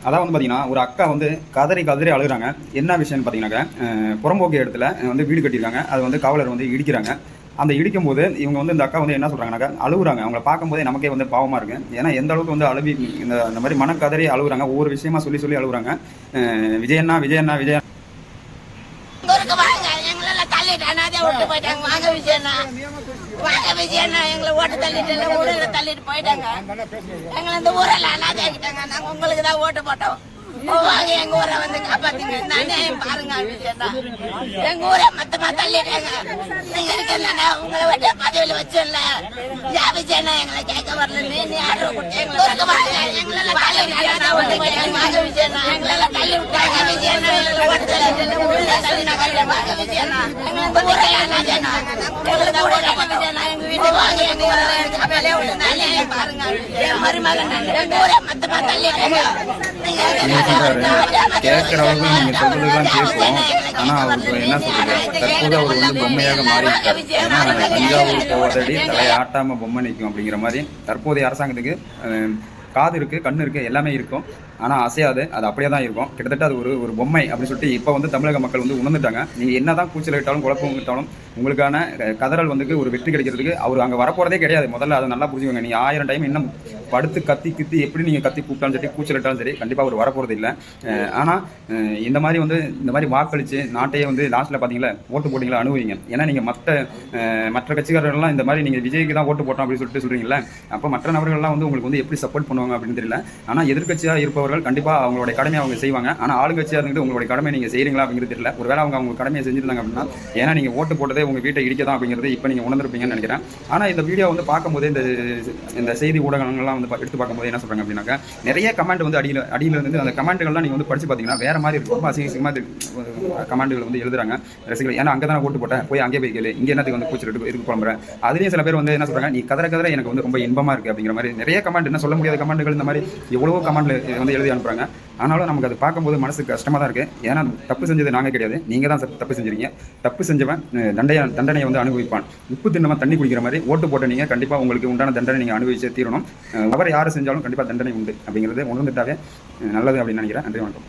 அதான் வந்து பார்த்தீங்கன்னா ஒரு அக்கா வந்து கதறி கதறி அழுகுறாங்க. என்ன விஷயம்னு பார்த்தீங்கன்னாக்கா, புறம்போக்கு இடத்துல வந்து வீடு கட்டியிருக்காங்க. அது வந்து காவலர் வந்து இடிக்கிறாங்க. அந்த இடிக்கும்போது இவங்க வந்து இந்த அக்கா வந்து என்ன சொல்கிறாங்கனாக்கா, அழுகுறாங்க. அவங்கள பார்க்கும்போதே நமக்கே வந்து பாவமாக இருக்குது. ஏன்னா எந்த அளவுக்கு வந்து அழுவி இந்த மாதிரி மனக்கதறி அழுகுறாங்க. ஒவ்வொரு விஷயமா சொல்லி சொல்லி அழுகுறாங்க. விஜயண்ணா விஜயண்ணா விஜய் எங்களை ஓட்டு தள்ளிட்டு ஊரில் தள்ளிட்டு போயிட்டாங்க. எங்களை இந்த ஊரில் அனாதை ஆக்கிட்டாங்க. நாங்கள் உங்களுக்கு தான் ஓட்டு போட்டோம். வாங்க எங்க ஊரை வந்து காப்பாத்தீங்க. நானே பாருங்க எங்க ஊரை மொத்தமா தள்ளிட்டாங்க. நீங்க இருக்கா உங்களை விட்டு பதவியில வச்சிடல. விஜயனா எங்களை கேட்க வரல. நீ ஆர்டர் கொடுத்து எங்களை தள்ளி விட்டாங்க. விஜயனா ஓட்டு தள்ளிட்டு ஊரில் தள்ளினாங்க. விஜயனா எங்க ஊரை அனாதைனா எங்க வீட்டு வாங்க எங்க ஊரை நானே பாருங்க என் மருமகன் எங்க ஊரை மொத்தமா தள்ளிட்டாங்க. கேட்குற அளவுக்கு நீங்கள் சொல்றதுலாம் கேட்போம். ஆனால் அவருக்கு என்ன சொல்றது, தற்போது அவர் வந்து பொம்மையாக மாறிவிட்டார். ஏன்னா தஞ்சாவூர் போவதடி தலையாட்டாமல் பொம்மை நிற்கும் அப்படிங்கிற மாதிரி தற்போதைய அரசாங்கத்துக்கு காது இருக்குது, கண் இருக்குது, எல்லாமே இருக்கும். ஆனால் அசையாது, அது அப்படியே தான் இருக்கும். கிட்டத்தட்ட அது ஒரு பொம்மை அப்படின்னு சொல்லிட்டு இப்போ வந்து தமிழக மக்கள் வந்து உணர்ந்துட்டாங்க. நீங்கள் என்ன தான் கூச்சல் விட்டாலும் குழப்பம் விட்டாலும் உங்களுக்கான கதறல் வந்து ஒரு வெற்றி கிடைக்கிறதுக்கு அவர் அங்கே வரப்போகிறதே கிடையாது. முதல்ல அதை நல்லா புரிஞ்சுக்கோங்க. நீங்கள் 1000 டைம் இன்னும் படுத்து கத்தி எப்படி நீங்கள் கத்தி கூப்பிட்டாலும் சரி, கூச்சல் விட்டாலும் சரி, கண்டிப்பாக அவர் வரப்போகிறது இல்லை. ஆனால் இந்த மாதிரி வாக்களித்து நாட்டையே வந்து லாஸ்ட்டில் பார்த்தீங்களா ஓட்டு போட்டிங்களா அனுபவிங்க. ஏன்னா நீங்கள் மற்ற கட்சிக்காரர்கள்லாம் இந்த மாதிரி நீங்கள் விஜய்க்கு தான் ஓட்டு போட்டோம் அப்படின்னு சொல்லிட்டு சொல்கிறீங்களா, அப்போ மற்ற நபர்கள்லாம் வந்து உங்களுக்கு வந்து எப்படி சப்போர்ட் பண்ணுவாங்க அப்படின்னு தெரியல. ஆனால் எதிர்க்கட்சியாக இருப்பவர்கள் கண்டிப்பாக அவங்களுடைய கடமையை அவங்க செய்வாங்க. ஆனால் ஆளுங்கட்சியாக இருந்துட்டு உங்களுடைய கடமை நீங்கள் செய்கிறீங்களா அப்படிங்கிறது தெரியல. ஒருவேளை அவங்க கடமையை செஞ்சுருந்தாங்க அப்படின்னா, ஏன்னா நீங்கள் ஓட்டு போட்டதே உங்கள் வீட்டை இடிக்க தான் அப்படிங்கிறது இப்போ நீங்கள் உணர்ந்துருப்பீங்கன்னு நினைக்கிறேன். ஆனால் இந்த வீடியோ வந்து பார்க்கும்போது இந்த செய்தி ஊடகங்கள்லாம் வந்து எடுத்து பார்க்கும்போது என்ன சொல்கிறாங்க அப்படின்னாக்கா, நிறைய கமெண்ட் வந்து அடியில் இருந்து அந்த கமெண்ட்டுகள்லாம் நீங்கள் வந்து படித்து பார்த்தீங்கன்னா வேறு மாதிரி இருக்கும். ரொம்ப அசிங்கமாக கமெண்ட்டுகள் வந்து எழுதுறாங்க ரசிகர்கள். ஏன்னா அங்கே தான் ஓட்டு போட்டேன், போய் அங்கே போய் கேளு, இங்கே என்னத்துக்கு வந்து கூச்சல் எதுக்கு புலம்புறேன். அதுலேயும் சில பேர் வந்து என்ன சொல்கிறாங்க, நீ கதற எனக்கு வந்து ரொம்ப இன்பமாக இருக்குது அப்படிங்கிற மாதிரி நிறைய கமெண்ட், என்ன சொல்ல முடியாத கமெண்ட்டுகள், இந்த மாதிரி எவ்வளவோ கமெண்ட் வந்து எழுதி அனுப்புகிறாங்க. ஆனாலும் நமக்கு அது பார்க்கும்போது மனசுக்கு கஷ்டமாக தான் இருக்குது. ஏன்னா தப்பு செஞ்சது நாங்கள் கிடையாது, நீங்கள் தான் தப்பு செஞ்சுருக்கீங்க. தப்பு செஞ்சவன் தண்டனையை வந்து அனுபவிப்பான். உப்பு தின்னவன் தண்ணி குடிக்கிற மாதிரி ஓட்டு போட்ட நீங்கள் கண்டிப்பாக உங்களுக்கு உண்டான தண்டனை நீங்கள் அனுபவிச்சே தீரணும். அவர் யார் செஞ்சாலும் கண்டிப்பாக தண்டனை உண்டு அப்படிங்கிறது உணர்ந்துட்டாவே நல்லது அப்படின்னு நினைக்கிறேன். நன்றி, வணக்கம்.